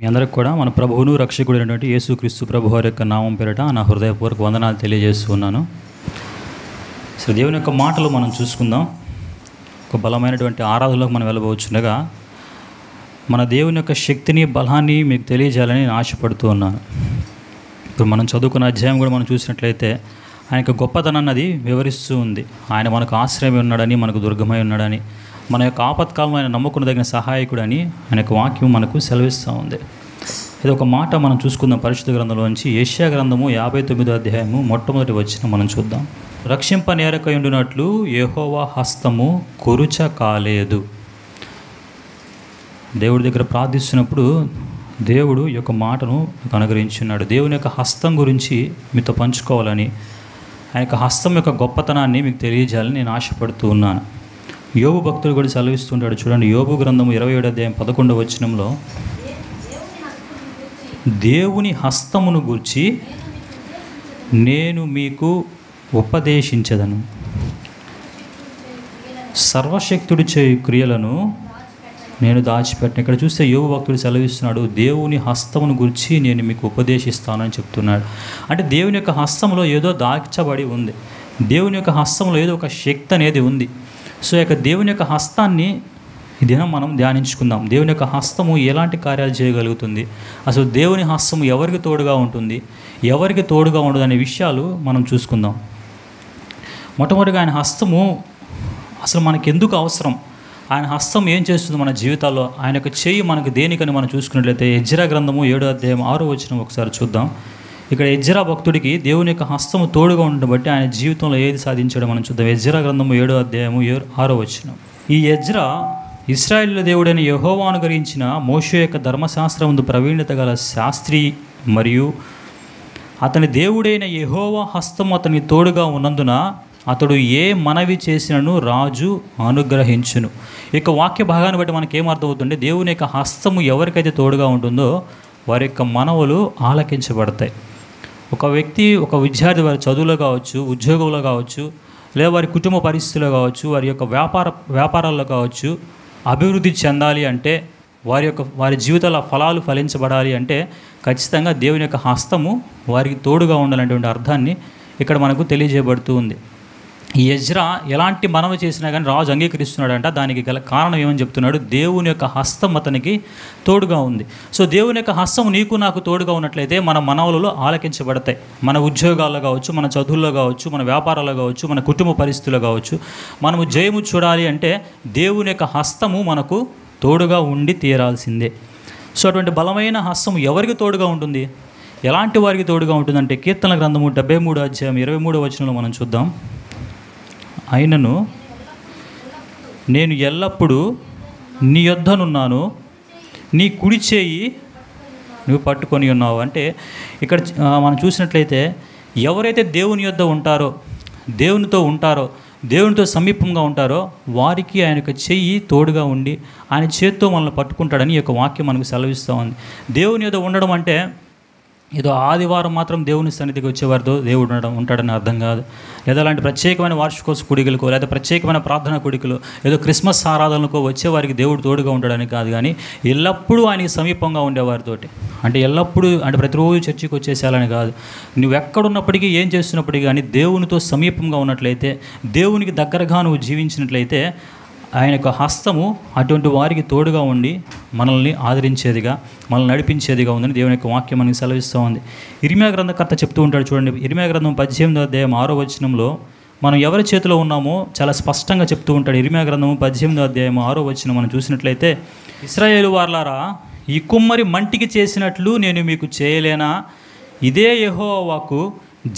అందరికి కూడా మన ప్రభువును రక్షకుడైనటువంటి యేసుక్రీస్తు ప్రభు వారి యొక్క నామం పేరిట నా హృదయపూర్వక వందనాలు తెలియజేస్తున్నాను. అసలు దేవుని యొక్క మాటలు మనం చూసుకుందాం. ఒక బలమైనటువంటి ఆరాధనలోకి మనం వెళ్ళబోచుండగా మన దేవుని యొక్క శక్తిని బలాన్ని మీకు తెలియజేయాలని నేను ఆశపడుతూ ఉన్నాను. ఇప్పుడు మనం చదువుకున్న అధ్యాయం కూడా మనం చూసినట్లయితే ఆయన యొక్క గొప్పతనాన్ని అది వివరిస్తూ ఉంది. ఆయన మనకు ఆశ్రయమై ఉన్నాడని, మనకు దుర్గమై ఉన్నాడని, మన యొక్క ఆపత్కాలం ఆయన నమ్ముకునదగిన సహాయకుడు అని ఆయన యొక్క వాక్యం మనకు సెలవిస్తూ ఉంది. ఇది ఒక మాట మనం చూసుకుందాం. పరిశుద్ధ గ్రంథంలోంచి యెషయా గ్రంథము 59వ అధ్యాయము మొట్టమొదటి వచనం మనం చూద్దాం. రక్షింపనేరకయుండునట్లు యెహోవా హస్తము కురుచ కాలేదు. దేవుడి దగ్గర ప్రార్థిస్తున్నప్పుడు దేవుడు ఈ యొక్క మాటను అనుగ్రహించున్నాడు. దేవుని యొక్క హస్తం గురించి మీతో పంచుకోవాలని, ఆయన యొక్క హస్తం యొక్క గొప్పతనాన్ని మీకు తెలియజేయాలని నేను ఆశపడుతూ ఉన్నాను. యోబు భక్తుడు కూడా సెలవిస్తుంటాడు. చూడండి, యోబు గ్రంథము 27వ అధ్యాయం 11వ వచనంలో, దేవుని హస్తమును గూర్చి నేను మీకు ఉపదేశించదను, సర్వశక్తుడి చేయు క్రియలను నేను దాచిపెట్టను. ఇక్కడ చూస్తే యోబు భక్తుడు సెలవిస్తున్నాడు, దేవుని హస్తమును గురించి నేను మీకు ఉపదేశిస్తానని చెప్తున్నాడు. అంటే దేవుని యొక్క హస్తంలో ఏదో దాచబడి ఉంది, దేవుని యొక్క హస్తంలో ఏదో ఒక శక్తి అనేది ఉంది. సో ఇక దేవుని యొక్క హస్తాన్ని ఈ దినం మనం ధ్యానించుకుందాం. దేవుని యొక్క హస్తము ఎలాంటి కార్యాలు చేయగలుగుతుంది, అసలు దేవుని హస్తము ఎవరికి తోడుగా ఉంటుంది, ఎవరికి తోడుగా ఉండదు అనే విషయాలు మనం చూసుకుందాం. మొట్టమొదటిగా ఆయన హస్తము అసలు మనకి ఎందుకు అవసరం, ఆయన హస్తం ఏం చేస్తుంది మన జీవితాల్లో, ఆయన యొక్క చెయ్యి మనకు దేనికని మనం చూసుకున్నట్లయితే యెజ్రా గ్రంథము 7వ అధ్యాయం 6వ వచనం ఒకసారి చూద్దాం. ఇక్కడ యెజ్రా భక్తుడికి దేవుని యొక్క హస్తము తోడుగా ఉండడం బట్టి ఆయన జీవితంలో ఏది సాధించాడో మనం చూద్దాం. యెజ్రా గ్రంథము 7వ అధ్యాయము 6వ వచనం. ఈ యెజ్రా ఇశ్రాయేలు దేవుడైన యెహోవాను గురించిన మోషే యొక్క ధర్మశాస్త్రముందు ప్రవీణత గల శాస్త్రి మరియు అతని దేవుడైన యెహోవా హస్తము అతనికి తోడుగా ఉన్నందున అతడు ఏ మనవి చేసినను రాజు అనుగ్రహించును. ఇక వాక్య భాగాన్ని బట్టి మనకి ఏమర్థమవుతుంటే, దేవుని యొక్క హస్తము ఎవరికైతే తోడుగా ఉంటుందో వారి యొక్క మనవులు ఆలకించబడతాయి. ఒక వ్యక్తి, ఒక విద్యార్థి వారి చదువులో కావచ్చు, ఉద్యోగంలో కావచ్చు, లేదా వారి కుటుంబ పరిస్థితుల్లో కావచ్చు, వారి యొక్క వ్యాపారాల్లో కావచ్చు అభివృద్ధి చెందాలి అంటే, వారి జీవితాల ఫలాలు ఫలించబడాలి అంటే ఖచ్చితంగా దేవుని యొక్క హస్తము వారికి తోడుగా ఉండాలనేటువంటి అర్థాన్ని ఇక్కడ మనకు తెలియజేయబడుతూ ఉంది. ఈ యెజ్రా ఎలాంటి మనవి చేసినా కానీ రాజు అంగీకరిస్తున్నాడంట. దానికి గల కారణం ఏమని చెప్తున్నాడు, దేవుని యొక్క హస్తం అతనికి తోడుగా ఉంది. సో దేవుని యొక్క హస్తం నీకు నాకు తోడుగా ఉన్నట్లయితే మన మనవులలో ఆలకించబడతాయి. మన ఉద్యోగాల్లో కావచ్చు, మన చదువుల్లో కావచ్చు, మన వ్యాపారాల్లో కావచ్చు, మన కుటుంబ పరిస్థితుల్లో కావచ్చు, మనము జయము చూడాలి అంటే దేవుని యొక్క హస్తము మనకు తోడుగా ఉండి తీరాల్సిందే. సో అటువంటి బలమైన హస్తం ఎవరికి తోడుగా ఉంటుంది, ఎలాంటి వారికి తోడుగా ఉంటుందంటే, కీర్తనల గ్రంథము 73వ అధ్యాయం 23వ వచనంలో మనం చూద్దాం. అయినను నేను ఎల్లప్పుడూ నీ యొద్దనున్నాను, నీ కుడి చేయి నువ్వు పట్టుకొని ఉన్నావు. అంటే ఇక్కడ మనం చూసినట్లయితే ఎవరైతే దేవుని యొద్ద ఉంటారో, దేవునితో ఉంటారో, దేవునితో సమీపంగా ఉంటారో వారికి ఆయన యొక్క చెయ్యి తోడుగా ఉండి ఆయన చేత్తో మనల్ని పట్టుకుంటాడని ఈ యొక్క వాక్యం మనకు సెలవిస్తూ ఉంది. దేవుని యొద్ద ఉండడం అంటే ఏదో ఆదివారం మాత్రం దేవుని సన్నిధికి వచ్చేవారితో దేవుడు ఉంటాడని అర్థం కాదు. లేదా అలాంటి ప్రత్యేకమైన వార్షికోత్సవ కూడికలకో, లేదా ప్రత్యేకమైన ప్రార్థనా కూడికలు, ఏదో క్రిస్మస్ ఆరాధనలకో వచ్చేవారికి దేవుడు తోడుగా ఉంటాడని కాదు, కానీ ఎల్లప్పుడూ ఆయనకి సమీపంగా ఉండేవారితోటి. అంటే ఎల్లప్పుడూ అంటే ప్రతిరోజు చర్చికి వచ్చేసేయాలని కాదు. నువ్వు ఎక్కడున్నప్పటికీ, ఏం చేస్తున్నప్పటికీ కానీ దేవునితో సమీపంగా ఉన్నట్లయితే, దేవునికి దగ్గరగా నువ్వు జీవించినట్లయితే ఆయన యొక్క హస్తము అటువంటి వారికి తోడుగా ఉండి మనల్ని ఆదరించేదిగా, మనల్ని నడిపించేదిగా ఉందని దేవుని యొక్క వాక్యం మనకి సెలవిస్తూ ఉంది. ఇర్మీయా గ్రంథకర్త చెప్తూ ఉంటాడు. చూడండి, ఇర్మీయా గ్రంథం 18వ అధ్యాయం 6వ వచనంలో మనం ఎవరి చేతిలో ఉన్నామో చాలా స్పష్టంగా చెప్తూ ఉంటాడు. ఇర్మీయా గ్రంథము 18వ అధ్యాయం 6వ వచనం మనం చూసినట్లయితే, ఇశ్రాయేలు వారలారా, ఈ కుమ్మరి మంటికి చేసినట్లు నేను మీకు చేయలేనా? ఇదే యెహోవా వాక్కు,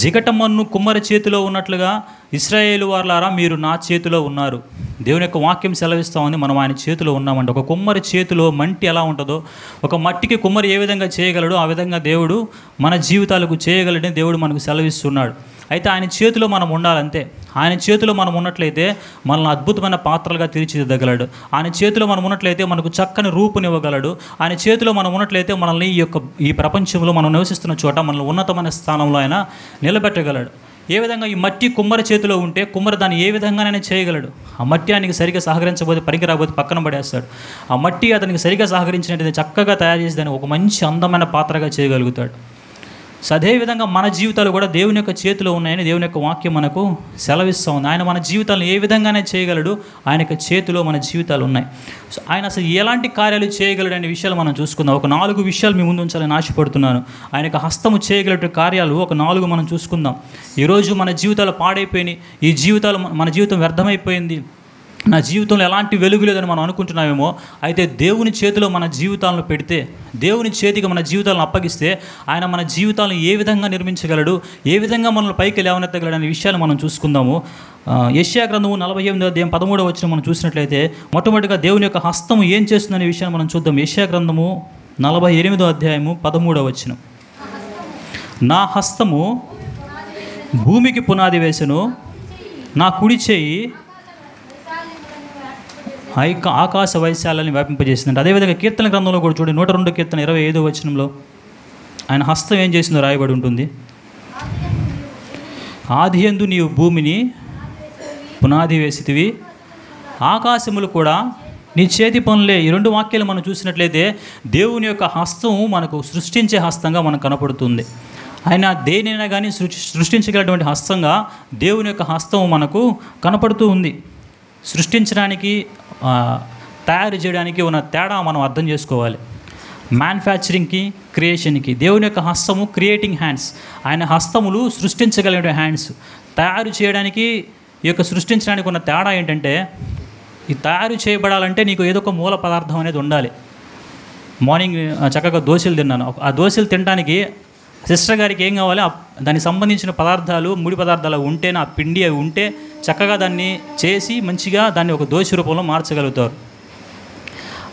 జిగటమన్ను కుమ్మరి చేతిలో ఉన్నట్లుగా ఇశ్రాయేలు వారలారా మీరు నా చేతిలో ఉన్నారు. దేవుని యొక్క వాక్యం సెలవిస్తూ ఉంది, మనం ఆయన చేతిలో ఉన్నామంటే. ఒక కుమ్మరి చేతిలో మంటి ఎలా ఉంటుందో, ఒక మట్టికి కుమ్మరి ఏ విధంగా చేయగలడో ఆ విధంగా దేవుడు మన జీవితాలకు చేయగలడని దేవుడు మనకు సెలవిస్తున్నాడు. అయితే ఆయన చేతిలో మనం ఉండాలంతే. ఆయన చేతిలో మనం ఉన్నట్లయితే మనల్ని అద్భుతమైన పాత్రలుగా తీర్చిదిద్దగలడు. ఆయన చేతిలో మనం ఉన్నట్లయితే మనకు చక్కని రూపునివ్వగలడు. ఆయన చేతిలో మనం ఉన్నట్లయితే మనల్ని ఈ ప్రపంచంలో మనం నివసిస్తున్న చోట మనల్ని ఉన్నతమైన స్థానంలో ఆయన నిలబెట్టగలడు. ఏ విధంగా ఈ మట్టి కుమ్మరి చేతిలో ఉంటే కుమ్మరి దాన్ని ఏ విధంగానైనా చేయగలడు. ఆ మట్టి ఆయనకి సరిగ్గా సహకరించబోతే పనికి రాకపోతే పక్కన పడేస్తాడు. ఆ మట్టి అతనికి సరిగ్గా సహకరించినట్టు చక్కగా తయారు చేసి దాన్ని ఒక మంచి అందమైన పాత్రగా చేయగలుగుతాడు. సో అదేవిధంగా మన జీవితాలు కూడా దేవుని యొక్క చేతిలో ఉన్నాయని దేవుని యొక్క వాక్యం మనకు సెలవిస్తూ ఉంది. ఆయన మన జీవితాలను ఏ విధంగానే చేయగలడు, ఆయన యొక్క చేతిలో మన జీవితాలు ఉన్నాయి. సో ఆయన అసలు ఎలాంటి కార్యాలు చేయగలడు అనే విషయాలు మనం చూసుకుందాం. ఒక 4 విషయాలు మీ ముందు ఉంచాలని ఆశపడుతున్నాను. ఆయన యొక్క హస్తము చేయగలటి కార్యాలు ఒక 4 మనం చూసుకుందాం. ఈరోజు మన జీవితాలు పాడైపోయినాయి, ఈ జీవితాలు మన జీవితం వ్యర్థమైపోయింది, నా జీవితంలో ఎలాంటి వెలుగు లేదని మనం అనుకుంటున్నామేమో. అయితే దేవుని చేతిలో మన జీవితాలను పెడితే, దేవుని చేతికి మన జీవితాలను అప్పగిస్తే ఆయన మన జీవితాలను ఏ విధంగా నిర్మించగలడు, ఏ విధంగా మనల్ని పైకి లేవనెత్తగలడు అనే విషయాలు మనం చూసుకుందాము. యెషయా గ్రంథము 48వ అధ్యాయం 13వ వచనం మనం చూసినట్లయితే మొట్టమొదటిగా దేవుని యొక్క హస్తము ఏం చేస్తుందనే విషయాన్ని మనం చూద్దాం. యెషయా గ్రంథము 48వ అధ్యాయము 13వ వచనం. నా హస్తము భూమికి పునాది వేసెను, నా కుడి చేయి ఆకాశ వైశాలని వ్యాపింపజేసిందంటే. అదేవిధంగా కీర్తన గ్రంథంలో కూడా చూడండి, 102 కీర్తన 25వ వచనంలో ఆయన హస్తం ఏం చేసిందో రాయబడి ఉంటుంది. ఆదియందు నీవు భూమిని పునాది వేసితివి, ఆకాశములు కూడా నీ చేతి పనులే. ఈ 2 వాక్యాలు మనం చూసినట్లయితే దేవుని యొక్క హస్తం మనకు సృష్టించే హస్తంగా మనకు కనపడుతుంది. ఆయన దేనైనా కానీ సృష్టించగలటువంటి హస్తంగా దేవుని యొక్క హస్తం మనకు కనపడుతూ ఉంది. సృష్టించడానికి, తయారు చేయడానికి ఉన్న తేడా మనం అర్థం చేసుకోవాలి. మ్యానుఫ్యాక్చరింగ్కి, క్రియేషన్కి దేవుని యొక్క హస్తము క్రియేటింగ్ హ్యాండ్స్. ఆయన హస్తములు సృష్టించగలిగే హ్యాండ్స్. తయారు చేయడానికి, ఈ యొక్క సృష్టించడానికి ఉన్న తేడా ఏంటంటే, ఈ తయారు చేయబడాలంటే నీకు ఏదో ఒక మూల పదార్థం అనేది ఉండాలి. మార్నింగ్ చక్కగా దోశలు తిన్నాను. ఆ దోశలు తినడానికి సిస్టర్ గారికి ఏం కావాలి, దానికి సంబంధించిన పదార్థాలు, ముడి పదార్థాలు ఉంటేనే, ఆ పిండి అవి ఉంటే చక్కగా దాన్ని చేసి మంచిగా దాన్ని ఒక దోశ రూపంలో మార్చగలుగుతారు.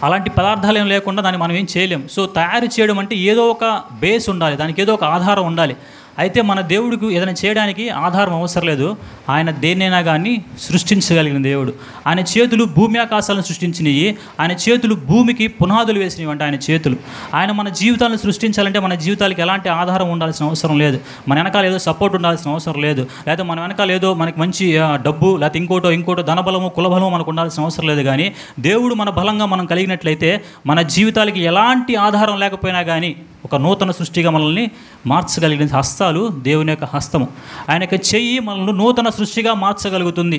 అలాంటి పదార్థాలు ఏం లేకుండా దాన్ని మనం ఏం చేయలేం. సో తయారు చేయడం అంటే ఏదో ఒక బేస్ ఉండాలి, దానికి ఏదో ఒక ఆధారం ఉండాలి. అయితే మన దేవుడికి ఏదైనా చేయడానికి ఆధారం అవసరం లేదు. ఆయన దేన్నైనా కానీ సృష్టించగలిగిన దేవుడు. ఆయన చేతులు భూమి ఆకాశాలను సృష్టించినవి, ఆయన చేతులు భూమికి పునాదులు వేసినవి అంటే ఆయన చేతులు. ఆయన మన జీవితాలను సృష్టించాలంటే మన జీవితాలకు ఎలాంటి ఆధారం ఉండాల్సిన అవసరం లేదు. మన వెనకాల ఏదో సపోర్ట్ ఉండాల్సిన అవసరం లేదు. లేదా మన వెనకాల ఏదో మనకి మంచి డబ్బు లేకపోతే ఇంకోటో ధనబలము కులబలము మనకు ఉండాల్సిన అవసరం లేదు. కానీ దేవుడు మన బలంగా మనం కలిగినట్లయితే మన జీవితాలకి ఎలాంటి ఆధారం లేకపోయినా కానీ ఒక నూతన సృష్టిగా మనల్ని మార్చగలిగిన హస్తాలు దేవుని యొక్క హస్తము. ఆయన యొక్క చెయ్యి మనల్ని నూతన సృష్టిగా మార్చగలుగుతుంది.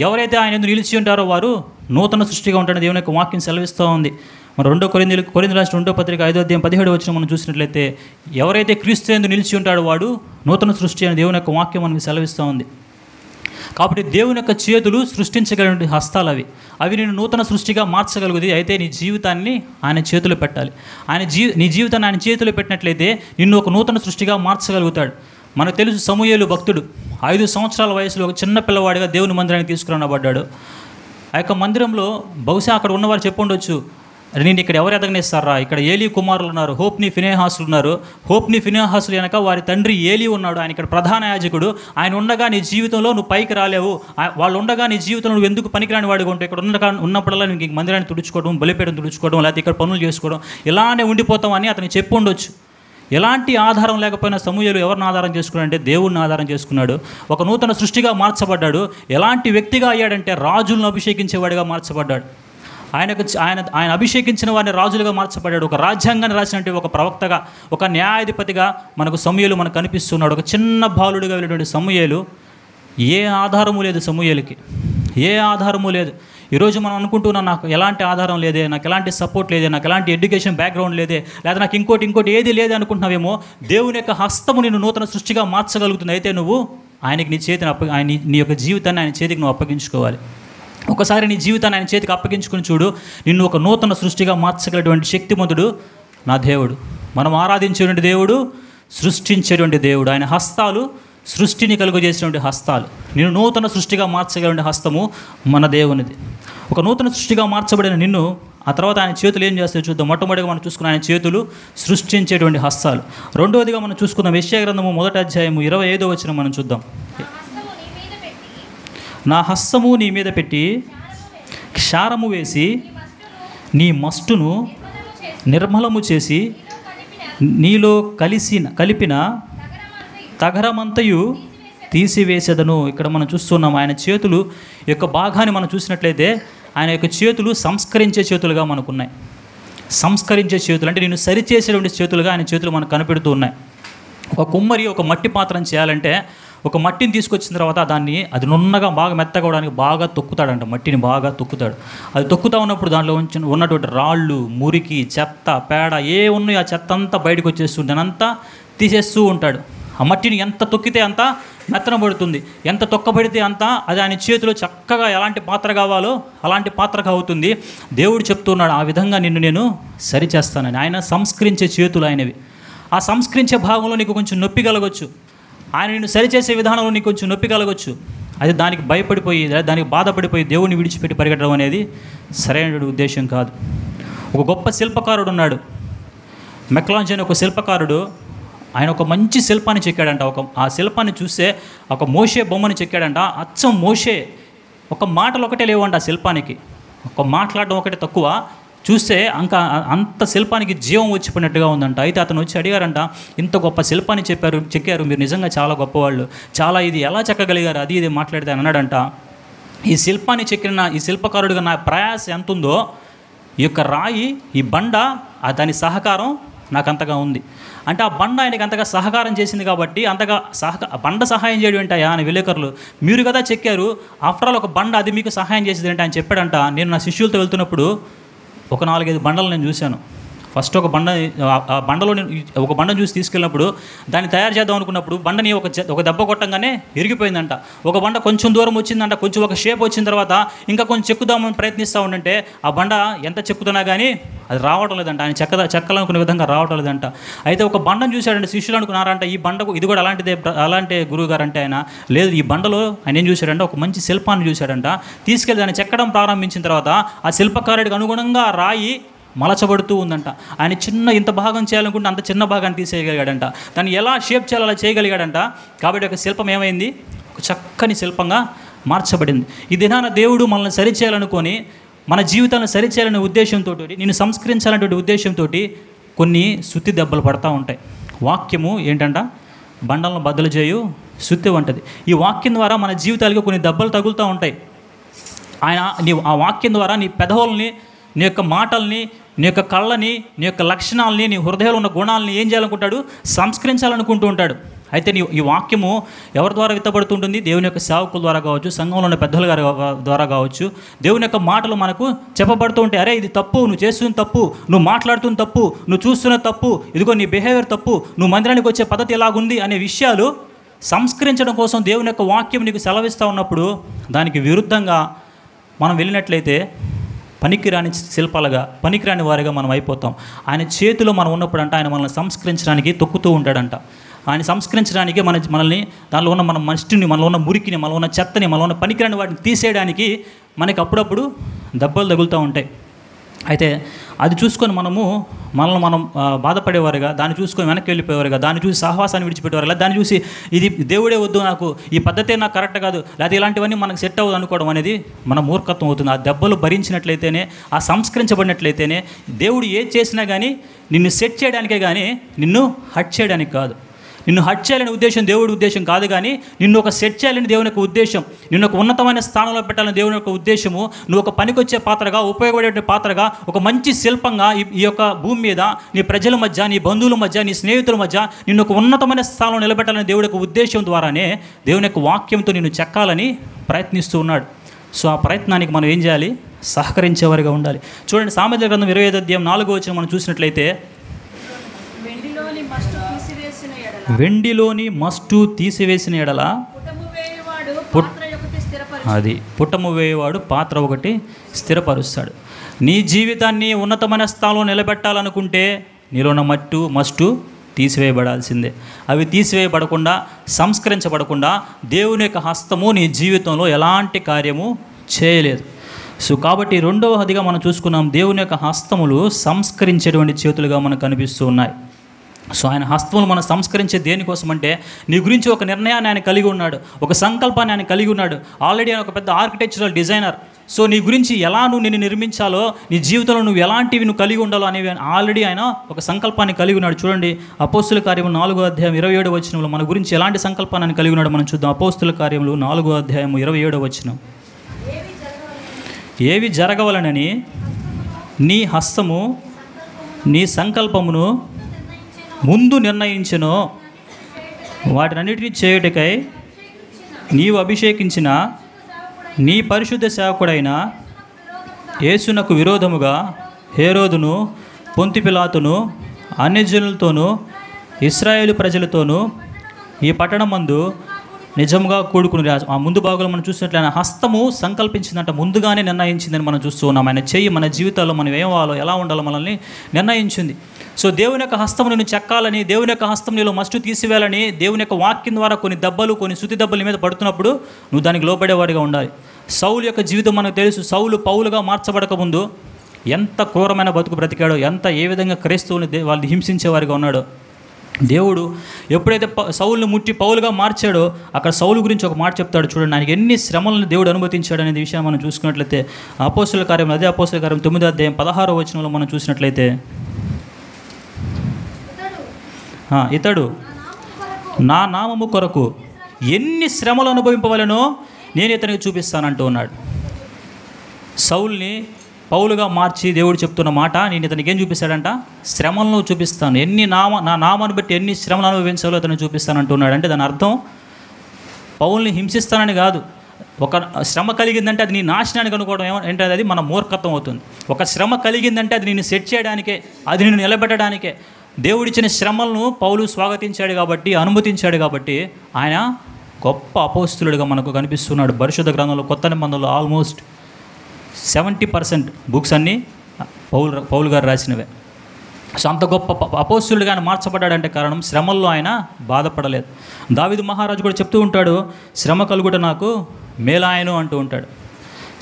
ఎవరైతే ఆయన ఎందుకు నిలిచి ఉంటారో వారు నూతన సృష్టిగా ఉంటారని దేవుని యొక్క వాక్యం సెలవిస్తూ ఉంది. మన 2 కొరింథీయుల రాసిన 2వ పత్రిక 5వ అధ్యాయం 17వ వచనం మనం చూసినట్లయితే ఎవరైతే క్రీస్తు యందు నిలిచి ఉంటాడో వాడు నూతన సృష్టి అని దేవుని యొక్క వాక్యం మనకు సెలవిస్తూ ఉంది. కాబట్టి దేవుని యొక్క చేతులు సృష్టించగలిగిన హస్తాలు అవి నేను నూతన సృష్టిగా మార్చగలుగుతాయి. అయితే నీ జీవితాన్ని ఆయన చేతిలో పెట్టాలి. నీ జీవితాన్ని ఆయన చేతిలో పెట్టినట్లయితే నిన్ను ఒక నూతన సృష్టిగా మార్చగలుగుతాడు. మనకు తెలుసు, సమూయేలు భక్తుడు 5 సంవత్సరాల వయసులో ఒక చిన్న పిల్లవాడిగా దేవుని మందిరానికి తీసుకురాబడ్డాడు. ఆ యొక్క మందిరంలో బహుశా అక్కడ ఉన్నవారు చెప్పుండొచ్చు, నేను ఇక్కడ ఎవరు ఎదగనిస్తారా, ఇక్కడ ఏలీ కుమారులు ఉన్నారు, హోప్ని ఫినేహాసులు ఉన్నారు. హోప్ని ఫినేహాసులు వెనక వారి తండ్రి ఏలీ ఉన్నాడు. ఆయన ఇక్కడ ప్రధాన యాజకుడు. ఆయన ఉండగా నీ జీవితంలో నువ్వు పైకి రాలేవు. వాళ్ళు ఉండగా నీ జీవితంలో నువ్వు ఎందుకు పనికిరాని వాడిగా ఉంటావు. ఇక్కడ ఉన్నప్పుడల్లా నీకు మందిరాన్ని తుడుచుకోవడం, బలిపీఠం తుడుచుకోవడం, లేకపోతే ఇక్కడ పనులు చేసుకోవడం, ఇలానే ఉండిపోతామని అతనికి చెప్పి ఉండొచ్చు. ఎలాంటి ఆధారం లేకపోయినా సమూయేలు ఎవరిని ఆధారం చేసుకున్నాడంటే దేవుడిని ఆధారం చేసుకున్నాడు. ఒక నూతన సృష్టిగా మార్చబడ్డాడు. ఎలాంటి వ్యక్తిగా అయ్యాడంటే రాజులను అభిషేకించేవాడిగా మార్చబడ్డాడు. ఆయన అభిషేకించిన వారిని రాజులుగా మార్చబడ్డాడు. ఒక రాజ్యాంగాన్ని రాసినట్టు ఒక ప్రవక్తగా, ఒక న్యాయాధిపతిగా మనకు సమూయేలు మనకు కనిపిస్తున్నాడు. ఒక చిన్న బాలుడిగా వెళ్ళినటువంటి సమూయేలు, ఏ ఆధారము లేదు సమూయేలుకి, ఏ ఆధారము లేదు. ఈరోజు మనం అనుకుంటున్నాం, నాకు ఎలాంటి ఆధారం లేదే, నాకు ఎలాంటి సపోర్ట్ లేదే, నాకు ఎలాంటి ఎడ్యుకేషన్ బ్యాక్గ్రౌండ్ లేదే, లేదా నాకు ఇంకోటి ఏది లేదే అనుకుంటున్నావేమో. దేవుని యొక్క హస్తము నిన్ను నూతన సృష్టిగా మార్చగలుగుతుంది. అయితే నువ్వు ఆయనకి నీ యొక్క జీవితాన్ని ఆయన చేతికి నువ్వు అప్పగించుకోవాలి. ఒకసారి నీ జీవితాన్ని ఆయన చేతికి అప్పగించుకుని చూడు, నిన్ను ఒక నూతన సృష్టిగా మార్చగలటువంటి శక్తిమంతుడు నా దేవుడు. మనం ఆరాధించేటువంటి దేవుడు సృష్టించేటువంటి దేవుడు. ఆయన హస్తాలు సృష్టిని కలుగజేసినటువంటి హస్తాలు. నిన్ను నూతన సృష్టిగా మార్చగలిగిన హస్తము మన దేవునిది. ఒక నూతన సృష్టిగా మార్చబడిన నిన్ను ఆ తర్వాత ఆయన చేతులు ఏం చేస్తాయో చూద్దాం. మొట్టమొదటిగా మనం చూసుకున్న ఆయన చేతులు సృష్టించేటువంటి హస్తాలు. రెండవదిగా మనం చూసుకున్న యెషయా గ్రంథము 1వ అధ్యాయము 25వ వచనం మనం చూద్దాం. నా హస్తము నీ మీద పెట్టి క్షారము వేసి నీ మస్టును నిర్మలము చేసి నీలో కలిపిన తగరమంతయు తీసివేసేదను. ఇక్కడ మనం చూస్తున్నాం ఆయన చేతులు యొక్క భాగాన్ని మనం చూసినట్లయితే ఆయన యొక్క చేతులు సంస్కరించే చేతులుగా మనకున్నాయి. సంస్కరించే చేతులు అంటే నేను సరిచేసేటువంటి చేతులుగా ఆయన చేతులు మనకు కనపెడుతూ ఉన్నాయి. ఒక కుమ్మరి ఒక మట్టి పాత్రను చేయాలంటే ఒక మట్టిని తీసుకొచ్చిన తర్వాత అది నున్నగా బాగా మెత్తగవడానికి బాగా తొక్కుతాడంట. మట్టిని బాగా తొక్కుతాడు. అది తొక్కుతూ ఉన్నప్పుడు దాంట్లో ఉన్నటువంటి రాళ్ళు, మురికి, చెత్త, పేడ ఏ ఉన్నాయో ఆ చెత్త అంతా బయటకు వచ్చేస్తుంది. దానంతా తీసేస్తూ ఉంటాడు. ఆ మట్టిని ఎంత తొక్కితే అంత మెత్తన పడుతుంది, ఎంత తొక్కబడితే అంత అది ఆయన చేతిలో చక్కగా ఎలాంటి పాత్ర కావాలో అలాంటి పాత్రగా అవుతుంది. దేవుడు చెప్తున్నాడు, ఆ విధంగా నిన్ను నేను సరిచేస్తానని. ఆయన సంస్కరించే చేతులు ఆయనవి. ఆ సంస్కరించే భాగంలో నీకు కొంచెం నొప్పి కలగొచ్చు, ఆయన నిన్ను సరిచేసే విధానంలో నీకు కొంచెం నొప్పి కలగొచ్చు. అది దానికి భయపడిపోయి దానికి బాధపడిపోయి దేవుని విడిచిపెట్టి పరిగెట్టడం అనేది సరైన ఉద్దేశం కాదు. ఒక గొప్ప శిల్పకారుడు ఉన్నాడు, మెక్లాంజని ఒక శిల్పకారుడు. ఆయన ఒక మంచి శిల్పాన్ని చెక్కాడంట. ఆ శిల్పాన్ని చూస్తే ఒక మోషే బొమ్మని చెక్కాడంట. అచ్చం మోషే. ఒక మాటలు ఒకటే లేవంట ఆ శిల్పానికి, ఒక మాట్లాడడం ఒకటే తక్కువ. చూస్తే అంత శిల్పానికి జీవం వచ్చిపోయినట్టుగా ఉందంట. అయితే అతను వచ్చి అడిగారంట, ఇంత గొప్ప శిల్పాన్ని చెక్కారు, మీరు నిజంగా చాలా గొప్పవాళ్ళు, చాలా ఇది ఎలా చెక్కగలిగారు అది ఇది మాట్లాడితే అన్నాడంట, ఈ శిల్పాన్ని చెక్కిన ఈ శిల్పకారుడిగా నా ప్రయాస ఎంత ఉందో ఈ యొక్క రాయి, ఈ బండ, దాని సహకారం నాకు అంతగా ఉంది. అంటే ఆ బండ ఆయనకి అంతగా సహకారం చేసింది కాబట్టి అంతగా బండ సహాయం చేయడం ఏంటయ్యా అని విలేకరులు, మీరు కదా చెక్కారు, ఆఫ్టర్ ఆల్ ఒక బండ అది మీకు సహాయం చేసేది అంటే ఆయన చెప్పాడంట. నేను నా శిష్యులతో వెళ్తున్నప్పుడు ఒక 4-5 బండలు నేను చూశాను. ఫస్ట్ ఒక బండలో నేను ఒక బండను చూసి తీసుకెళ్ళినప్పుడు దాన్ని తయారు చేద్దాం అనుకున్నప్పుడు బండని ఒక దెబ్బ కొట్టంగానే ఇరిగిపోయిందంట. ఒక బండ కొంచెం దూరం వచ్చిందంట, కొంచెం ఒక షేప్ వచ్చిన తర్వాత ఇంకా కొంచెం చెక్కుదామని ప్రయత్నిస్తూ ఉండంటే ఆ బండ ఎంత చెక్కుతున్నా కానీ అది రావటం లేదంట, ఆయన చెక్కాలనుకునే విధంగా రావటం లేదంట. అయితే ఒక బండను చూశాడంటే శిష్యులు అనుకున్నారంట, ఈ బండకు ఇది కూడా అలాంటి గురువు గారు అంటే ఆయన లేదు, ఈ బండలో ఆయన ఏం చూశాడంటే ఒక మంచి శిల్పాన్ని చూశాడంట. తీసుకెళ్ళి దాన్ని చెక్కడం ప్రారంభించిన తర్వాత ఆ శిల్పకారుడికి అనుగుణంగా రాయి మలచబడుతూ ఉందంట. ఆయన ఇంత భాగం చేయాలనుకుంటే అంత చిన్న భాగాన్ని తీసేయగలిగాడంట. దాన్ని ఎలా షేప్ చేయాలో అలా చేయగలిగాడంట. కాబట్టి ఒక శిల్పం ఏమైంది, ఒక చక్కని శిల్పంగా మార్చబడింది. ఈ దినాన దేవుడు మనల్ని సరిచేయాలనుకొని, మన జీవితాలను సరిచేయాలనే ఉద్దేశంతో, నేను సంస్కరించాలనేటువంటి ఉద్దేశంతో కొన్ని సుత్తి దెబ్బలు పడతా ఉంటాయి. వాక్యము ఏంటంట, బండలను బద్దలు చేయు సుత్తి వంటది. ఈ వాక్యం ద్వారా మన జీవితాలకు కొన్ని దెబ్బలు తగులుతూ ఉంటాయి. ఆ వాక్యం ద్వారా నీ పెదవుల్ని, నీ యొక్క మాటల్ని, నీ యొక్క కళ్ళని, నీ యొక్క లక్షణాలని, నీ హృదయంలో ఉన్న గుణాలని ఏం చేయాలనుకుంటాడు, సంస్కరించాలనుకుంటూ ఉంటాడు. అయితే ఈ వాక్యము ఎవరి ద్వారా విత్తబడుతుంటుంది, దేవుని యొక్క సేవకుల ద్వారా కావచ్చు, సంఘంలో ఉన్న పెద్దల గారి ద్వారా కావచ్చు. దేవుని యొక్క మాటలు మనకు చెప్పబడుతూ ఉంటాయి. అరే ఇది తప్పు, నువ్వు చేస్తున్న తప్పు, నువ్వు మాట్లాడుతున్న తప్పు, నువ్వు చూస్తున్న తప్పు, ఇదిగో నీ బిహేవియర్ తప్పు, నువ్వు మందిరానికి వచ్చే పద్ధతి ఎలాగుంది అనే విషయాలు సంస్కరించడం కోసం దేవుని యొక్క వాక్యం నీకు సెలవిస్తూ ఉన్నప్పుడు దానికి విరుద్ధంగా మనం వెళ్ళినట్లయితే పనికిరాని శిల్పాలుగా, పనికిరాని వారిగా మనం అయిపోతాం. ఆయన చేతిలో మనం ఉన్నప్పుడు అంట ఆయన మనల్ని సంస్కరించడానికి తొక్కుతూ ఉంటాడంట. ఆయన సంస్కరించడానికి మనల్ని దానిలో ఉన్న మన మనిషిని, మనలో ఉన్న మురికిని, మనలో ఉన్న చెత్తని, మనలో ఉన్న పనికిరాని వాటిని తీసేయడానికి మనకి అప్పుడప్పుడు దెబ్బలు తగులుతూ ఉంటాయి. అయితే అది చూసుకొని మనల్ని మనం బాధపడేవారుగా, దాన్ని చూసుకొని వెనక్కి వెళ్ళిపోయేవారుగా, దాన్ని చూసి సహవాసాన్ని విడిచిపెట్టేవారు, లేదా దాన్ని చూసి ఇది దేవుడే వద్దు, నాకు ఈ పద్ధతే నాకు కరెక్ట్ కాదు, లేదా ఇలాంటివన్నీ మనకు సెట్ అవ్వదు అనుకోవడం అనేది మన మూర్ఖత్వం అవుతుంది. ఆ దెబ్బలు భరించినట్లయితేనే, ఆ సంస్కరించబడినట్లయితేనే దేవుడు ఏది చేసినా కానీ నిన్ను సెట్ చేయడానికే కానీ నిన్ను హట్ చేయడానికి కాదు. నిన్ను హట్ చేయాలనే ఉద్దేశం దేవుడి ఉద్దేశం కాదు, కానీ నిన్ను ఒక సెట్ చేయాలని దేవుని యొక్క ఉద్దేశం, నిన్ను ఒక ఉన్నతమైన స్థానంలో పెట్టాలని దేవుని యొక్క ఉద్దేశము. నువ్వు ఒక పనికొచ్చే పాత్రగా, ఉపయోగపడే పాత్రగా, ఒక మంచి శిల్పంగా ఈ యొక్క భూమి మీద నీ ప్రజల మధ్య, నీ బంధువుల మధ్య, నీ స్నేహితుల మధ్య నిన్ను ఒక ఉన్నతమైన స్థానంలో నిలబెట్టాలని దేవుడి యొక్క ఉద్దేశం ద్వారానే దేవుని యొక్క వాక్యంతో నిన్ను చెక్కాలని ప్రయత్నిస్తూ ఉన్నాడు. సో ఆ ప్రయత్నానికి మనం ఏం చేయాలి, సహకరించేవారిగా ఉండాలి. చూడండి, సామెతల గ్రంథం 25:4 మనం చూసినట్లయితే, వెండిలోని మస్టు తీసివేసిన ఎడల పుటము వేయవాడు పాత్ర ఒకటి స్థిరపరుస్తాడు. నీ జీవితాన్ని ఉన్నతమైన స్థానంలో నిలబెట్టాలనుకుంటే నీలో ఉన్న మస్టు తీసివేయబడాల్సిందే. అవి తీసివేయబడకుండా, సంస్కరించబడకుండా దేవుని యొక్క హస్తము నీ జీవితంలో ఎలాంటి కార్యము చేయలేదు. సో కాబట్టి రెండవదిగా మనం చూసుకున్నాం, దేవుని యొక్క హస్తములు సంస్కరించేటువంటి చేతులుగా మనకు కనిపిస్తూ ఉన్నాయి. సో ఆయన హస్తములు మనం సంస్కరించే దేనికోసం అంటే, నీ గురించి ఒక నిర్ణయాన్ని ఆయన కలిగి ఉన్నాడు, ఒక సంకల్పాన్ని ఆయన కలిగి ఉన్నాడు. ఆల్రెడీ ఆయన ఒక పెద్ద ఆర్కిటెక్చరల్ డిజైనర్. సో నీ గురించి ఎలా నువ్వు నిన్ను నిర్మించాలో, నీ జీవితంలో నువ్వు ఎలాంటివి నువ్వు కలిగి ఉండాలో అనేవి ఆల్రెడీ ఆయన ఒక సంకల్పాన్ని కలిగి ఉన్నాడు. చూడండి, అపోస్తుల కార్యములు 4వ అధ్యాయం 27వ వచనంలో మన గురించి ఎలాంటి సంకల్పాన్ని కలిగి ఉన్నాడు మనం చూద్దాం. అపోస్తుల కార్యములు 4వ అధ్యాయం 27వ వచనం. ఏవి జరగవలనని నీ హస్తము నీ సంకల్పమును ముందు నిర్ణయించెనో వాటినన్నిటినీ చేయుటకై నీవు అభిషేకించిన నీ పరిశుద్ధ సేవకుడైన యేసునకు విరోధముగా హేరోదును, పొంతి పిలాతును, అన్యజనులతోనూ ఇశ్రాయేలు ప్రజలతోనూ ఈ పట్టణమందు నిజంగా కూడుకుని. ఆ ముందు భాగంలో మనం చూసినట్లయినా హస్తము సంకల్పించిందంట, ముందుగానే నిర్ణయించిందని మనం చూస్తూ ఉన్నాం. ఆయన చెయ్యి మన జీవితాల్లో మనం ఏమవ్వాలో, ఎలా ఉండాలో మనల్ని నిర్ణయించింది. సో దేవుని యొక్క హస్తము నేను చెక్కాలని, దేవుని యొక్క హస్తం నీలో మస్టు తీసివేయాలని, దేవుని యొక్క వాక్యం ద్వారా కొన్ని దెబ్బలు, కొన్ని శృతి దెబ్బల మీద పడుతున్నప్పుడు నువ్వు దానికి లోపడేవాడిగా ఉండాలి. సౌలు యొక్క జీవితం మనకు తెలుసు. సౌలు పౌలుగా మార్చబడకముందు ఎంత క్రూరమైన బతుకు బ్రతికాడో, ఏ విధంగా క్రైస్తవుని వాళ్ళు హింసించేవారిగా ఉన్నాడో. దేవుడు ఎప్పుడైతే సౌలుని ముట్టి పౌలుగా మార్చాడో అక్కడ సౌలు గురించి ఒక మాట చెప్తాడు. చూడండి, ఆయనకి ఎన్ని శ్రమలను దేవుడు అనుమతించాడు అనే విషయం మనం చూసుకున్నట్లయితే అపోస్తుల కార్యం, అదే అపోస్తుల కార్యం 9వ అధ్యాయం 16వ వచనంలో మనం చూసినట్లయితే, ఇతడు నా నామము కొరకు ఎన్ని శ్రమలు అనుభవింపవలనో నేను ఇతనికి చూపిస్తానంటూ ఉన్నాడు. సౌల్ని పౌలుగా మార్చి దేవుడు చెప్తున్న మాట, నేను ఇతనికి ఏం చూపిస్తాడంట? శ్రమలను చూపిస్తాను, నా నామాన్ని బట్టి ఎన్ని శ్రమలు అనుభవించాలో అతను చూపిస్తానంటున్నాడు. అంటే దాని అర్థం పౌల్ని హింసిస్తానని కాదు. ఒక శ్రమ కలిగిందంటే అది నీ నాశనానికి అనుకోవడం ఏంటంటే అది మన మూర్ఖత్వం అవుతుంది. ఒక శ్రమ కలిగిందంటే అది నిన్ను సెట్ చేయడానికే, అది నిన్ను నిలబెట్టడానికే. దేవుడిచ్చిన శ్రమలను పౌలు స్వాగతించాడు కాబట్టి, అనుమతించాడు కాబట్టి ఆయన గొప్ప అపోస్తులుడిగా మనకు కనిపిస్తున్నాడు. పరిశుద్ధ గ్రంథంలో కొత్త నిబంధనలో ఆల్మోస్ట్ 70% బుక్స్ అన్నీ పౌలు గారు రాసినవే. సో అంత గొప్ప అపోస్తులుడిగా ఆయన మార్చబడ్డాడంటే కారణం శ్రమల్లో ఆయన బాధపడలేదు. దావీదు మహారాజు కూడా చెప్తూ ఉంటాడు, శ్రమ కలుగుట నాకు మేలాయను అంటూ ఉంటాడు.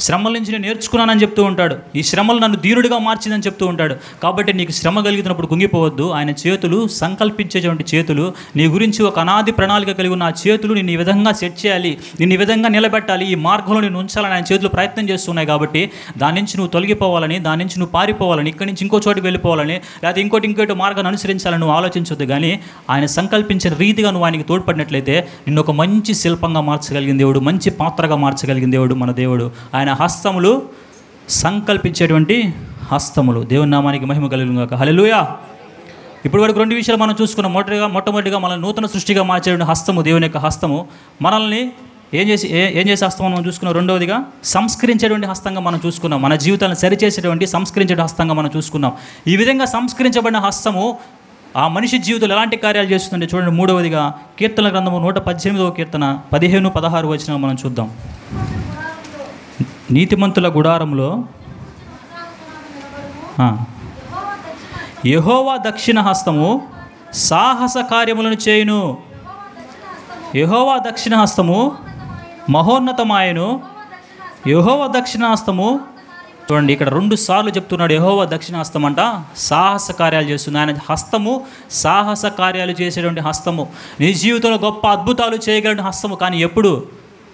శ్రమల నుంచి నేను నేర్చుకున్నానని చెప్తూ ఉంటాడు. ఈ శ్రమలు నన్ను దీనుడిగా మార్చిందని చెప్తూ ఉంటాడు. కాబట్టి నీకు శ్రమ కలిగినప్పుడు కుంగిపోవద్దు. ఆయన చేతులు సంకల్పించేటువంటి చేతులు, నీ గురించి ఒక అనాది ప్రణాళిక కలిగి ఉన్న ఆ చేతులు నిన్ను ఈ విధంగా సెట్ చేయాలి, నిన్ను ఈ విధంగా నిలబెట్టాలి, ఈ మార్గంలో నిన్ను ఉంచాలని ఆయన చేతులు ప్రయత్నం చేస్తున్నాయి. కాబట్టి దాని నుంచి నువ్వు తొలగిపోవాలని, దాని నుంచి నువ్వు పారిపోవాలని, ఇక్కడి నుంచి ఇంకో చోటుకి వెళ్ళిపోవాలని, లేకపోతే ఇంకోటి మార్గాన్ని అనుసరించాలని నువ్వు ఆలోచించొద్దు. కానీ ఆయన సంకల్పించిన రీతిగా నువ్వు ఆయనకి తోడ్పడినట్లయితే నిన్ను ఒక మంచి శిల్పంగా మార్చగలిగిన దేవుడు, మంచి పాత్రగా మార్చగలిగిన దేవుడు మన దేవుడు. ఆయన హస్తములు సంకల్పించేటువంటి హస్తములు. దేవుని నామానికి మహిమ కలుగును గాక. హల్లెలూయా. ఇప్పుడు వరకు 2 విషయాలు మనం చూసుకున్నాం. మొట్టమొదటిగా మనల్ని నూతన సృష్టిగా మార్చేటువంటి హస్తము, దేవుని యొక్క హస్తము. మనల్ని ఏం చేసే హస్తం మనం చూసుకున్నాం. రెండవదిగా సంస్కరించేటువంటి హస్తంగా మనం చూసుకున్నాం. మన జీవితాలను సరిచేసేటువంటి సంస్కరించే హస్తంగా మనం చూసుకున్నాం. ఈ విధంగా సంస్కరించబడిన హస్తము ఆ మనిషి జీవితంలో ఎలాంటి కార్యాలు చేస్తుంటే చూడండి. మూడవదిగా కీర్తన గ్రంథము 118వ కీర్తన 15-16 వచనం మనం చూద్దాం. నీతిమంతుల గుడారంలో యెహోవా దక్షిణ హస్తము సాహస కార్యములను చేయును. యెహోవా దక్షిణ హస్తము మహోన్నతమాయను. యెహోవా దక్షిణ హస్తము, చూడండి ఇక్కడ 2 సార్లు చెప్తున్నాడు. యెహోవా దక్షిణ హస్తం అంట సాహస కార్యాలు చేస్తుంది. ఆయన హస్తము సాహస కార్యాలు చేసేటువంటి హస్తము. నీ జీవితంలో గొప్ప అద్భుతాలు చేయగలిగిన హస్తము. కానీ ఎప్పుడు?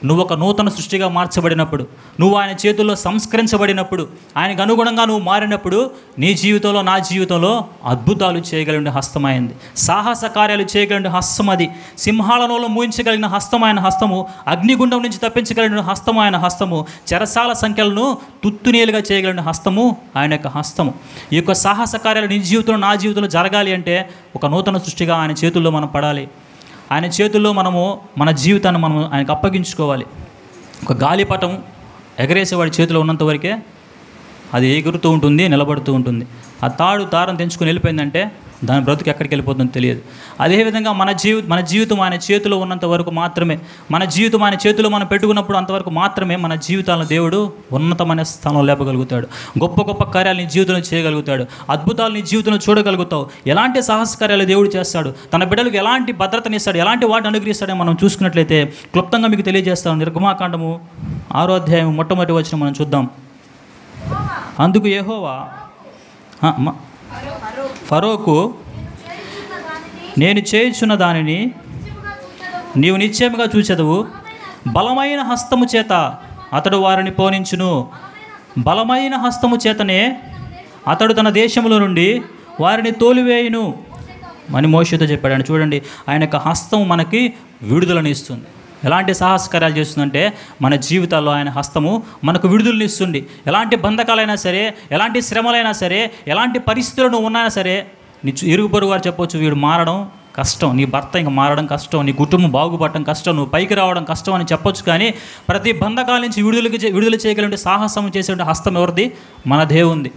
నువ్వు ఒక నూతన సృష్టిగా మార్చబడినప్పుడు, నువ్వు ఆయన చేతుల్లో సంస్కరించబడినప్పుడు, ఆయనకు అనుగుణంగా నువ్వు మారినప్పుడు నీ జీవితంలో, నా జీవితంలో అద్భుతాలు చేయగలిగిన హస్తమైంది. సాహస కార్యాలు చేయగలిగిన హస్తం అది. సింహాలనోలో మూయించగలిగిన హస్తం ఆయన హస్తము. అగ్నిగుండం నుంచి తప్పించగలిగిన హస్తము ఆయన హస్తము. చెరసాల సంఖ్యలను తుత్తునేలుగా చేయగలిగిన హస్తము ఆయన యొక్క హస్తము. ఈ యొక్క సాహస కార్యాలు నీ జీవితంలో, నా జీవితంలో జరగాలి అంటే ఒక నూతన సృష్టిగా ఆయన చేతుల్లో మనం పడాలి. ఆయన చేతుల్లో మనము మన జీవితాన్ని మనం ఆయనకు అప్పగించుకోవాలి. ఒక గాలిపటం ఎగరేసేవాడి చేతిలో ఉన్నంత వరకే అది ఎగురుతూ ఉంటుంది, నిలబడుతూ ఉంటుంది. ఆ దారం తెంచుకొని వెళ్ళిపోయిందంటే దాని బ్రతుకు ఎక్కడికి వెళ్ళిపోతుందో తెలియదు. అదేవిధంగా మన జీవితం ఆయన చేతిలో ఉన్నంత వరకు మాత్రమే, మన జీవితం ఆయన చేతిలో మనం పెట్టుకున్నప్పుడు అంతవరకు మాత్రమే మన జీవితాలను దేవుడు ఉన్నతమైన స్థానంలో లేపగలుగుతాడు. గొప్ప గొప్ప కార్యాలు నీ జీవితంలో చేయగలుగుతాడు. అద్భుతాలు నీ జీవితంలో చూడగలుగుతావు. ఎలాంటి సాహస కార్యాలు దేవుడు చేస్తాడు, తన బిడ్డలకు ఎలాంటి భద్రతనిస్తాడు, ఎలాంటి వాటిని అనుగ్రహిస్తాడని మనం చూసుకున్నట్లయితే క్లుప్తంగా మీకు తెలియజేస్తాను. నిర్గమాకాండము 6వ అధ్యాయం మొట్టమొదటి వచనం మనం చూద్దాం. అందుకు యెహోవా ఫరోకు, నేను చేయుచున్న దానిని నీవు నిశ్చయముగా చూచెదవు. బలమైన హస్తము చేత అతడు వారిని పోనించును. బలమైన హస్తము చేతనే అతడు తన దేశంలో నుండి వారిని తోలివేయును అని మోషేతో చెప్పాడు. చూడండి, ఆయన యొక్క హస్తం మనకి విడుదలను ఇస్తుంది. ఎలాంటి సాహసకార్యాలు చేస్తుందంటే మన జీవితాల్లో ఆయన హస్తము మనకు విడుదలని ఇస్తుంది. ఎలాంటి బంధకాలైనా సరే, ఎలాంటి శ్రమలైనా సరే, ఎలాంటి పరిస్థితులు ఉన్నా సరే, నీ ఇరుగు పొరుగు వారు చెప్పొచ్చు, వీడు మారడం కష్టం, నీ భర్త ఇంకా మారడం కష్టం, నీ కుటుంబం బాగుపడటం కష్టం, నువ్వు పైకి రావడం కష్టం అని చెప్పొచ్చు. కానీ ప్రతి బంధకాల నుంచి విడుదల చేయగలిగే సాహసం చేసే హస్తం ఎవరిది? మన దేవుంది.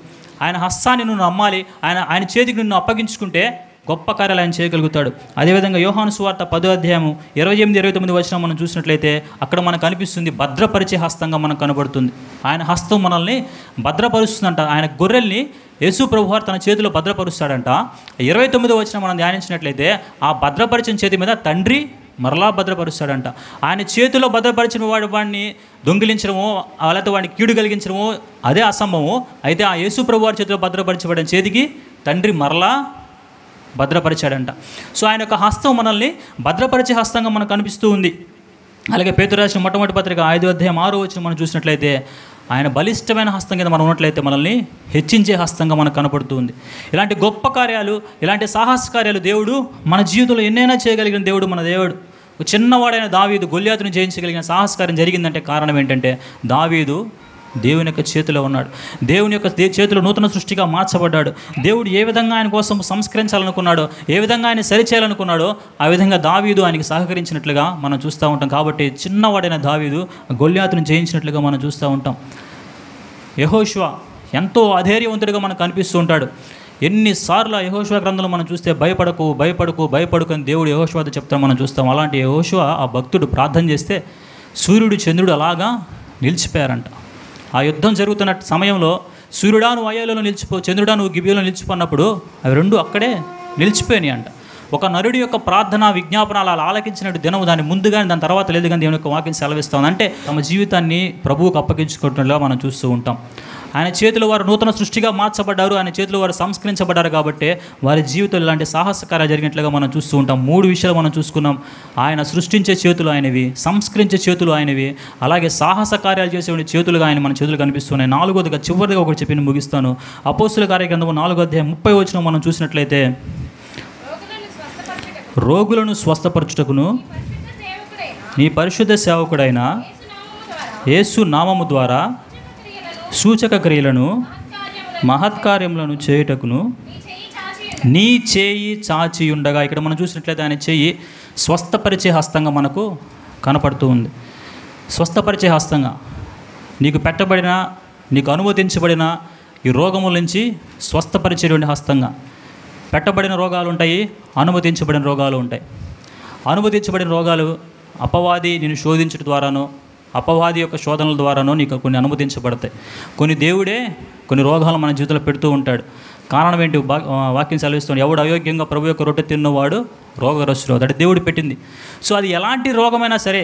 ఆయన హస్తాన్ని నువ్వు నమ్మాలి. ఆయన చేతికి నిన్ను అప్పగించుకుంటే గొప్ప కార్యాలు ఆయన చేయగలుగుతాడు. అదేవిధంగా యోహాను సువార్త 10వ అధ్యాయం 28-29 వచనం మనం చూసినట్లయితే అక్కడ మనకు కనిపిస్తుంది, భద్రపరిచే హస్తంగా మనకు కనబడుతుంది. ఆయన హస్తం మనల్ని భద్రపరుస్తుందంట. ఆయన గొర్రెల్ని యేసు ప్రభువారు తన చేతిలో భద్రపరుస్తాడంట. 29వ వచనం మనం ధ్యానించినట్లయితే ఆ భద్రపరిచిన చేతి మీద తండ్రి మరలా భద్రపరుస్తాడంట. ఆయన చేతిలో భద్రపరిచిన వాడిని దొంగిలించడమో లేకపోతే వాడిని కీడు కలిగించడమో అదే అసంభవము. అయితే ఆ యేసు ప్రభువారి చేతిలో భద్రపరచబడిన చేతికి తండ్రి మరలా భద్రపరిచాడంట. సో ఆయన యొక్క హస్తం మనల్ని భద్రపరిచే హస్తంగా మనకు కనిపిస్తూ ఉంది. అలాగే పేతురు రాసిన మొట్టమొదటి పత్రిక 5వ అధ్యాయం 6వ వచనం మనం చూసినట్లయితే ఆయన బలిష్టమైన హస్తం కింద మనం ఉన్నట్లయితే మనల్ని హెచ్చించే హస్తంగా మనకు కనపడుతుంది. ఇలాంటి గొప్ప కార్యాలు, ఇలాంటి సాహస కార్యాలు దేవుడు మన జీవితంలో ఎన్నైనా చేయగలిగిన దేవుడు మన దేవుడు. చిన్నవాడైన దావీదు గొల్యాతును జయించగలిగిన సాహసకార్యం జరిగిందంటే కారణం ఏంటంటే దావీదు దేవుని యొక్క చేతిలో ఉన్నాడు. దేవుని యొక్క చేతిలో నూతన సృష్టిగా మార్చబడ్డాడు. దేవుడు ఏ విధంగా ఆయన కోసం సంస్కరించాలనుకున్నాడో, ఏ విధంగా ఆయన సరిచేయాలనుకున్నాడో ఆ విధంగా దావీదు ఆయనకి సహకరించినట్లుగా మనం చూస్తూ ఉంటాం. కాబట్టి చిన్నవాడైన దావీదు గొల్యాతును జయించినట్లుగా మనం చూస్తూ ఉంటాం. యెహోషువ ఎంతో అధైర్యవంతుడిగా మనకు కనిపిస్తూ ఉంటాడు. ఎన్నిసార్లు యెహోషువ గ్రంథంలో మనం చూస్తే భయపడకు భయపడకు భయపడకు అని దేవుడు యెహోషువతో చెప్తాం మనం చూస్తాం. అలాంటి యెహోషువ ఆ భక్తుడు ప్రార్థన చేస్తే సూర్యుడు చంద్రుడు అలాగా నిలిచిపోయారంట. ఆ యుద్ధం జరుగుతున్న సమయంలో సూర్యుడా నువ్వు అయ్యాలలో నిలిచిపో, చంద్రుడా నువ్వు గిబియోలో నిలిచిపోన్నప్పుడు అవి రెండు అక్కడే నిలిచిపోయినాయి అంట. ఒక నరుడి యొక్క ప్రార్థన విజ్ఞాపన అలా ఆలకించినట్టు దినము దాని ముందు కానీ దాని తర్వాత లేదు కానీ దేవుని యొక్క వాక్యం సెలవిస్తాం. అంటే తమ జీవితాన్ని ప్రభువుకు అప్పగించుకుంటున్నట్లుగా మనం చూస్తూ ఉంటాం. ఆయన చేతిలో వారు నూతన సృష్టిగా మార్చబడ్డారు. ఆయన చేతిలో వారు సంస్కరించబడ్డారు. కాబట్టి వారి జీవితంలో ఇలాంటి సాహసకార్యాలు జరిగినట్లుగా మనం చూస్తూ ఉంటాం. 3 విషయాలు మనం చూసుకున్నాం. ఆయన సృష్టించే చేతులు ఆయనవి, సంస్కరించే చేతులు ఆయనవి, అలాగే సాహస కార్యాలు చేసే చేతులుగా ఆయన మన చేతులు కనిపిస్తున్నాయి. 4వదిగా చివరిగా ఒకటి చెప్పి ముగిస్తాను. అపోస్తుల కార్యగ్రంథము 4వ అధ్యాయం 30వ వచనం మనం చూసినట్లయితే రోగులను స్వస్థపరచుటకును నీ పరిశుద్ధ సేవకుడైన యేసు నామము ద్వారా సూచక క్రియలను మహత్కార్యములను చేయుటకును నీ చేయి చాచి ఉండగా, ఇక్కడ మనం చూసినట్లయితే ఆయన చేయి స్వస్థపరిచే హస్తంగా మనకు కనపడుతూ ఉంది. స్వస్థపరిచే హస్తంగా నీకు పెట్టబడిన, నీకు అనుమతించబడిన ఈ రోగముల నుంచి స్వస్థపరిచేటువంటి హస్తంగా. పెట్టబడిన రోగాలు ఉంటాయి, అనుమతించబడిన రోగాలు ఉంటాయి. అనుమతించబడిన రోగాలు అపవాది నిన్ను శోధించడం ద్వారానో, అపవాది యొక్క శోధనల ద్వారానో నీకు కొన్ని అనుమతించబడతాయి. కొన్ని దేవుడే కొన్ని రోగాలు మన జీవితంలో పెడుతూ ఉంటాడు. కారణం ఏంటి? వాక్యం సెలవిస్తుంది, ఎవడు అయోగ్యంగా ప్రభు యొక్క రొట్టె తిన్నవాడు రోగగ్రస్తుడు. అంటే దేవుడు పెట్టింది. సో అది ఎలాంటి రోగమైనా సరే,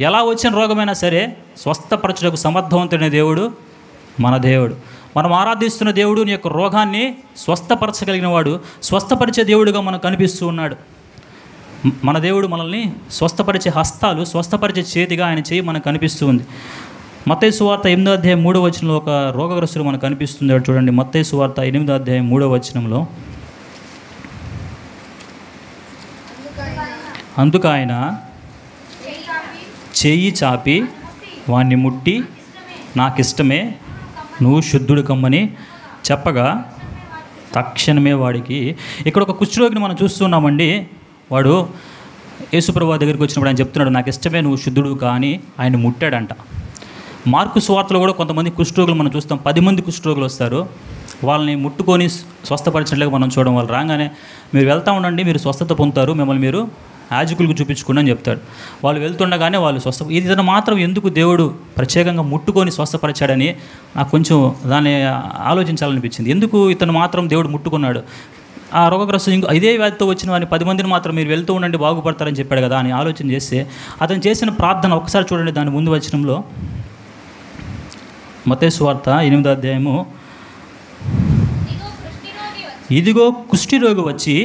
ఎలా వచ్చిన రోగమైనా సరే స్వస్థపరచుటకు సమర్థవంతుడైన దేవుడు మన దేవుడు. మనం ఆరాధిస్తున్న దేవుడు నీ యొక్క రోగాన్ని స్వస్థపరచగలిగిన వాడు, స్వస్థపరిచే దేవుడుగా మనకు కనిపిస్తూ ఉన్నాడు. మన దేవుడు మనల్ని స్వస్థపరిచే హస్తాలు, స్వస్థపరిచే చేతిగా ఆయన చేయి మనకు కనిపిస్తూ ఉంది. మత్తయి సువార్త 8వ అధ్యాయం 3వ వచనంలో ఒక రోగగ్రస్తుడు మనకు కనిపిస్తుంది. చూడండి, మత్తయి సువార్త 8వ అధ్యాయం 3వ వచనంలో, అందుకు ఆయన చెయ్యి చాపి వాణ్ణి ముట్టి నాకిష్టమే, నువ్వు శుద్ధుడు కమ్మని చెప్పగా తక్షణమే వాడికి. ఇక్కడ ఒక కుష్ఠరోగిని మనం చూస్తున్నామండి. వాడు యేసుప్రభువు దగ్గరికి వచ్చినప్పుడు ఆయన చెప్తున్నాడు, నాకు ఇష్టమే, నువ్వు శుద్ధుడు కానీ ఆయన ముట్టాడంట. మార్కు సువార్తలో కూడా కొంతమంది కుష్ఠరోగులు మనం చూస్తాం. 10 మంది కుష్ఠరోగులు వస్తారు, వాళ్ళని ముట్టుకొని స్వస్థపరిచినట్లుగా మనం చూడడం. వాళ్ళు రాగానే మీరు వెళ్తూ ఉండండి, మీరు స్వస్థత పొందుతారు, మిమ్మల్ని మీరు యాజకులకు చూపించుకోండి అని చెప్తాడు. వాళ్ళు వెళ్తుండగానే వాళ్ళు ఇతను మాత్రం ఎందుకు దేవుడు ప్రత్యేకంగా ముట్టుకొని స్వస్థపరిచాడని నాకు కొంచెం దాన్ని ఆలోచించాలనిపించింది. ఎందుకు ఇతను మాత్రం దేవుడు ముట్టుకున్నాడు? ఆ రోగగ్రస్తుడు ఇదే వ్యాధితో వచ్చిన వారిని 10 మందిని మాత్రం మీరు వెళ్తూ ఉండండి బాగుపడతారని చెప్పాడు కదా అని ఆలోచన చేస్తే అతను చేసిన ప్రార్థన ఒకసారి చూడండి. దాని ముందు వచనంలో మత్తయి సువార్త 8వ అధ్యాయము, ఇదిగో కుష్ఠరోగి వచ్చి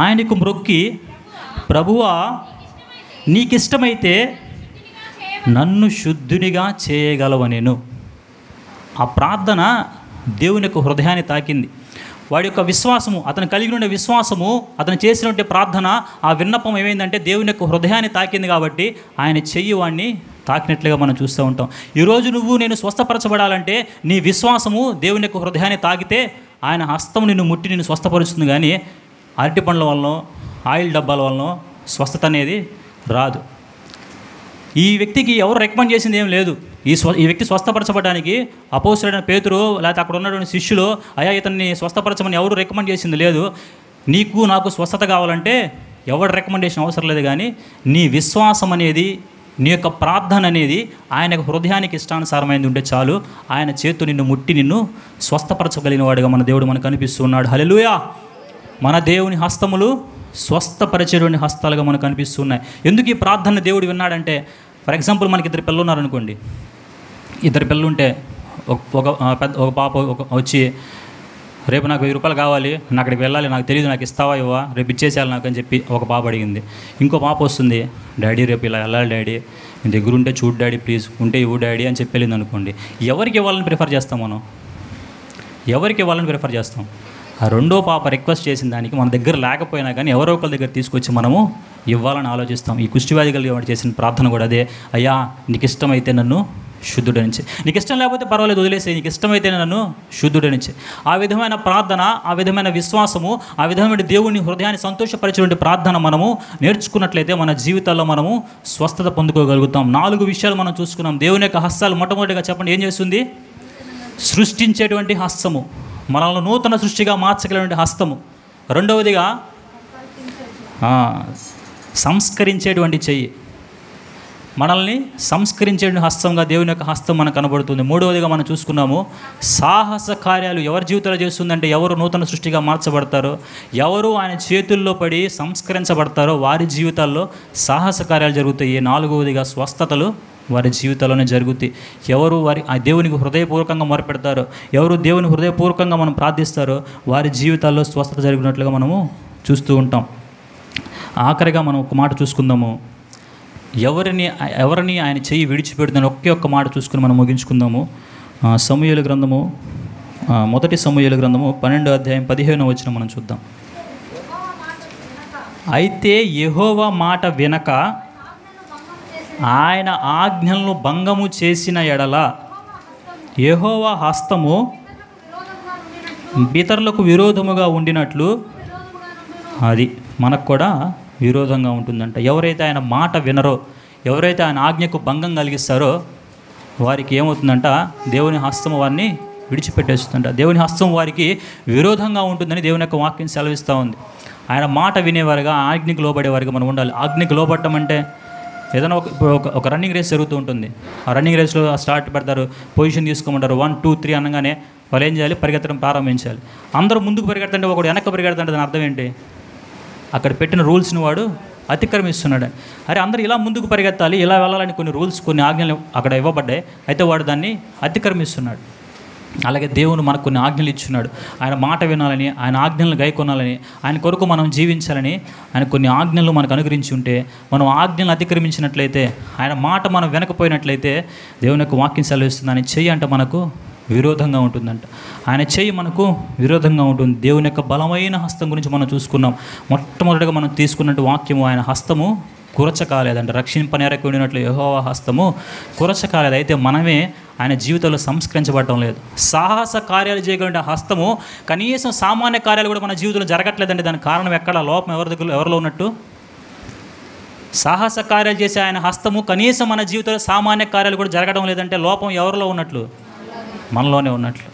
ఆయనకు మ్రొక్కి, ప్రభువా నీకిష్టమైతే నన్ను శుద్ధునిగా చేయగలవనెను. ఆ ప్రార్థన దేవుని యొక్క హృదయాన్ని తాకింది. వాడి యొక్క విశ్వాసము, అతను కలిగి ఉండే విశ్వాసము, అతను చేసినటువంటి ప్రార్థన, ఆ విన్నపం ఏమైందంటే దేవుని యొక్క హృదయాన్ని తాకింది. కాబట్టి ఆయన చెయ్యి వాడిని తాకినట్లుగా మనం చూస్తూ ఉంటాం. ఈరోజు నువ్వు నేను స్వస్థపరచబడాలంటే నీ విశ్వాసము దేవుని యొక్క హృదయాన్ని తాకితే ఆయన హస్తం నిన్ను ముట్టి నిన్ను స్వస్థపరుస్తుంది. కానీ అరటి పండ్ల వలన, ఆయిల్ డబ్బాల వలన స్వస్థత అనేది రాదు. ఈ వ్యక్తికి ఎవరు రికమెండ్ చేసింది ఏం లేదు. ఈ వ్యక్తి స్వస్థపరచబడడానికి అపోస్తలుడైన పేతురు లేకపోతే అక్కడ ఉన్నటువంటి శిష్యులు అయ్యా ఇతన్ని స్వస్థపరచమని ఎవరు రికమెండ్ చేసింది లేదు. నీకు నాకు స్వస్థత కావాలంటే ఎవరు రికమెండేషన్ అవసరం లేదు. కానీ నీ విశ్వాసం అనేది, నీ యొక్క ప్రార్థన అనేది ఆయన హృదయానికి ఇష్టానుసారమైనది ఉంటే చాలు. ఆయన చేతు నిన్ను ముట్టి నిన్ను స్వస్థపరచగలిగిన వాడుగా మన దేవుడు మనకు కనిపిస్తున్నాడు. హల్లెలూయా. మన దేవుని హస్తములు స్వస్థపరిచేటువంటి హస్తాలుగా మనకు కనిపిస్తున్నాయి. ఎందుకు ఈ ప్రార్థన దేవుడు విన్నాడంటే, ఫర్ ఎగ్జాంపుల్ మనకి 2 పిల్లలు ఉన్నారనుకోండి. 2 పిల్లలు ఉంటే ఒక పాప వచ్చి రేపు నాకు 1000 రూపాయలు కావాలి, నేను అక్కడికి వెళ్ళాలి, నాకు తెలియదు, నాకు ఇస్తావా ఇవ్వా, రేపు ఇచ్చేసేయాలి నాకు అని చెప్పి ఒక పాప అడిగింది. ఇంకో పాప వస్తుంది, డాడీ రేపు ఇలా వెళ్ళాలి డాడీ, నీ దగ్గర ఉంటే చూడు డాడీ ప్లీజ్, ఉంటే ఇవ్వు డాడీ అని చెప్పి వెళ్ళింది అనుకోండి. ఎవరికి ఇవ్వాలని ప్రిఫర్ చేస్తాం మనం? ఎవరికి ఇవ్వాలని ప్రిఫర్ చేస్తాం? ఆ రెండో పాప రిక్వెస్ట్ చేసిన దానికి మన దగ్గర లేకపోయినా కానీ ఎవరో ఒకరి దగ్గర తీసుకొచ్చి మనము ఇవ్వాలని ఆలోచిస్తాం. ఈ కుష్టివ్యాధి కలిగి వాడు చేసిన ప్రార్థన కూడా అదే. అయ్యా నీకు ఇష్టమైతే నన్ను శుద్ధుడనిచ్చే, నీకు ఇష్టం లేకపోతే పర్వాలేదు వదిలేసే, నీకు ఇష్టమైతే నన్ను శుద్ధుడనిచ్చే. ఆ విధమైన ప్రార్థన, ఆ విధమైన విశ్వాసము, ఆ విధమైన దేవుని హృదయాన్ని సంతోషపరిచేటువంటి ప్రార్థన మనము నేర్చుకున్నట్లయితే మన జీవితాల్లో మనము స్వస్థత పొందుకోగలుగుతాం. 4 విషయాలు మనం చూసుకున్నాం. దేవుని యొక్క హస్తాలు మొట్టమొదటిగా చెప్పండి ఏం చేస్తుంది? సృష్టించేటువంటి హస్తము, మనల్ని నూతన సృష్టిగా మార్చగలిగిన హస్తము. రెండవదిగా సంస్కరించేటువంటి చెయ్యి, మనల్ని సంస్కరించేటువంటి హస్తంగా దేవుని యొక్క హస్తం మనకు కనబడుతుంది. మూడవదిగా మనం చూసుకున్నాము సాహస కార్యాలు ఎవరి జీవితంలో చేస్తుందంటే, ఎవరు నూతన సృష్టిగా మార్చబడతారో, ఎవరు ఆయన చేతుల్లో పడి సంస్కరించబడతారో వారి జీవితాల్లో సాహస కార్యాలు జరుగుతాయి. 4వదిగా స్వస్థతలు వారి జీవితాల్లోనే జరుగుతాయి. ఎవరు ఆ దేవునికి హృదయపూర్వకంగా మొరపెడతారో, ఎవరు దేవుని హృదయపూర్వకంగా మనం ప్రార్థిస్తారో వారి జీవితాల్లో స్వస్థత జరిగినట్లుగా మనము చూస్తూ ఉంటాం. ఆఖరిగా మనం ఒక మాట చూసుకుందాము. ఎవరిని ఆయన చెయ్యి విడిచిపెడుతుందని ఒక్క మాట చూసుకుని మనం ముగించుకుందాము. సమూయేలు గ్రంథము, 1 సమూయేలు గ్రంథము 12వ అధ్యాయం 15వ వచనం మనం చూద్దాం. అయితే యెహోవా మాట వినక ఆయన ఆజ్ఞలను భంగము చేసిన ఎడల యెహోవా హస్తము ఇతరులకు విరోధముగా ఉండినట్లు అది మనకు కూడా విరోధంగా ఉంటుందంట. ఎవరైతే ఆయన మాట వినరో, ఎవరైతే ఆయన ఆజ్ఞకు భంగం కలిగిస్తారో వారికి ఏమవుతుందంట? దేవుని హస్తము వారిని విడిచిపెట్టేస్తుందంట. దేవుని హస్తం వారికి విరోధంగా ఉంటుందని దేవుని యొక్క వాక్యం సెలవిస్తూ ఉంది. ఆయన మాట వినేవారుగా, ఆజ్ఞకు లోబడేవారుగా మనం ఉండాలి. ఆజ్ఞకు లోబడటం అంటే ఏదైనా ఒక రన్నింగ్ రేస్ జరుగుతూ ఉంటుంది. ఆ రన్నింగ్ రేస్లో స్టార్ట్ పెడతారు, పొజిషన్ తీసుకోమంటారు, 1 2 3 అనగానే వాళ్ళు ఏం చేయాలి? పరిగెత్తడం ప్రారంభించాలి. అందరూ ముందుకు పరిగెడుతుంటే ఒకడు వెనక్కి పరిగెడుతుంటే దాని అర్థం ఏంటి? అక్కడ పెట్టిన రూల్స్ని వాడు అతిక్రమిస్తున్నాడు. అరే అందరూ ఇలా ముందుకు పరిగెత్తాలి, ఇలా వెళ్ళాలని కొన్ని రూల్స్, కొన్ని ఆజ్ఞలు అక్కడ ఇవ్వబడ్డాయి. అయితే వాడు దాన్ని అతిక్రమిస్తున్నాడు. అలాగే దేవుడు మనకు కొన్ని ఆజ్ఞలు ఇచ్చున్నాడు. ఆయన మాట వినాలని, ఆయన ఆజ్ఞలను గైకొనాలని, ఆయన కొరకు మనం జీవించాలని ఆయన కొన్ని ఆజ్ఞలు మనకు అనుగ్రహించి ఉంటే, మనం ఆజ్ఞలను అతిక్రమించినట్లయితే, ఆయన మాట మనం వెనకపోయినట్లయితే దేవుని యొక్క వాక్యం సెలవిస్తుంది. ఆయన చెయ్యి అంటే మనకు విరోధంగా ఉంటుందంట. ఆయన చెయ్యి మనకు విరోధంగా ఉంటుంది. దేవుని యొక్క బలమైన హస్తం గురించి మనం చూసుకున్నాం. మొట్టమొదటిగా మనం తీసుకున్నట్టు వాక్యము, ఆయన హస్తము కురచకాలేదంట. రక్షింపనేరకు ఉండినట్లు యెహోవా హస్తము కురచకాలేదు. అయితే మనమే ఆయన జీవితంలో సంస్కరించబడటం లేదు. సాహస కార్యాలు చేయగలిగిన హస్తము కనీసం సామాన్య కార్యాలు కూడా మన జీవితంలో జరగట్లేదంటే దానికి కారణం ఎక్కడ? లోపం ఎవరిలో ఉన్నట్టు? సాహస కార్యాలు చేసే ఆయన హస్తము కనీసం మన జీవితంలో సామాన్య కార్యాలు కూడా జరగడం లేదంటే లోపం ఎవరిలో ఉన్నట్లు? మనలోనే ఉన్నట్లు.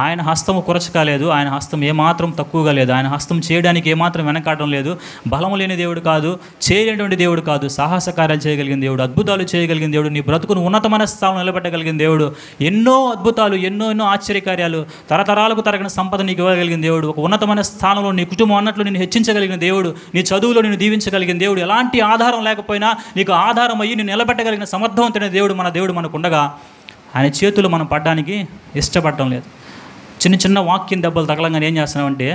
ఆయన హస్తము కురచకాలేదు. ఆయన హస్తం ఏమాత్రం తక్కువగా లేదు. ఆయన హస్తం చేయడానికి ఏమాత్రం వెనకాడడం లేదు. బలము లేని దేవుడు కాదు, చేయలేటువంటి దేవుడు కాదు. సాహస కార్యాలు చేయగలిగిన దేవుడు, అద్భుతాలు చేయగలిగిన దేవుడు, నీ బ్రతుకును ఉన్నతమైన స్థానం నిలబెట్టగలిగిన దేవుడు, ఎన్నో అద్భుతాలు, ఎన్నో ఆశ్చర్యకార్యాలు, తరతరాలకు తరగని సంపద నీకు ఇవ్వగలిగిన దేవుడు, ఒక ఉన్నతమైన స్థానంలో నీ కుటుంబం అన్నట్లు నేను హెచ్చించగలిగిన దేవుడు, నీ చదువులో నేను దీవించగలిగిన దేవుడు, ఎలాంటి ఆధారం లేకపోయినా నీకు ఆధారం అయ్యి నేను నిలబెట్టగలిగిన సమర్థవంతమైన దేవుడు మన దేవుడు మనకు ఉండగా ఆయన చేతులు మనం పడడానికి ఇష్టపడటం లేదు. చిన్న చిన్న వాక్యం దెబ్బలు తగలంగానే ఏం చేస్తున్నామంటే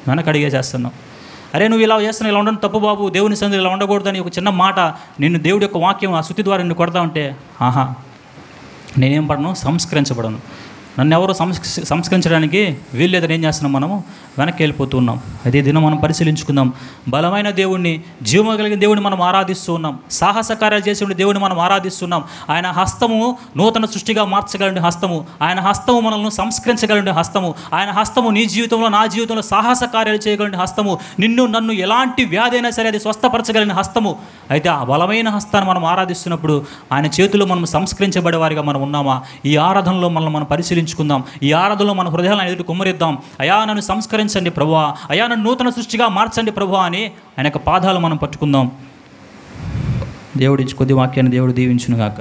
వెనక అడిగేసేస్తున్నాం. అరే నువ్వు ఇలా చేస్తున్నావు, ఇలా ఉండడం తప్పు బాబు, దేవుని సన్నిధిలో ఇలా ఉండకూడదని ఒక చిన్న మాట నిన్ను దేవుడి యొక్క వాక్యం ఆ శుద్ధి ద్వారా నిన్ను కొడతా ఉంటే, ఆహా నేనేం పడను, సంస్కరించబడను. నన్ను ఎవరు సంస్కరించడానికి వీల్లేదని ఏం చేస్తున్నాం, మనము వెనక్కి వెళ్ళిపోతున్నాం. అదే దినం మనం పరిశీలించుకుందాం. బలమైన దేవుణ్ణి, జీవము కలిగిన దేవుడిని మనం ఆరాధిస్తూ ఉన్నాం. సాహస కార్యాలు చేసే దేవుడిని మనం ఆరాధిస్తున్నాం. ఆయన హస్తము నూతన సృష్టిగా మార్చగలండి హస్తము. ఆయన హస్తము మనల్ని సంస్కరించగలండి హస్తము. ఆయన హస్తము నీ జీవితంలో, నా జీవితంలో సాహస కార్యాలు చేయగలండి హస్తము. నిన్ను నన్ను ఎలాంటి వ్యాధి అయినా సరే అది స్వస్థపరచగలిగిన హస్తము. అయితే ఆ బలమైన హస్తాన్ని మనం ఆరాధిస్తున్నప్పుడు ఆయన చేతిలో మనం సంస్కరించబడే వారిగా మనం ఉన్నామా? ఈ ఆరాధనలో మనల్ని మనం పరిశీలించుకుందాం. ఈ ఆరాధనలో మన హృదయాలను ఎదుటి కుమ్మరిద్దాం. అయా నన్ను సంస్కరించండి ప్రభువా, అయా నన్ను నూతన సృష్టిగా మార్చండి ప్రభువా అని ఆయన యొక్క పాదాలు మనం పట్టుకుందాం. దేవుడి కొద్ది వాక్యాన్ని దేవుడు దీవించును గాక.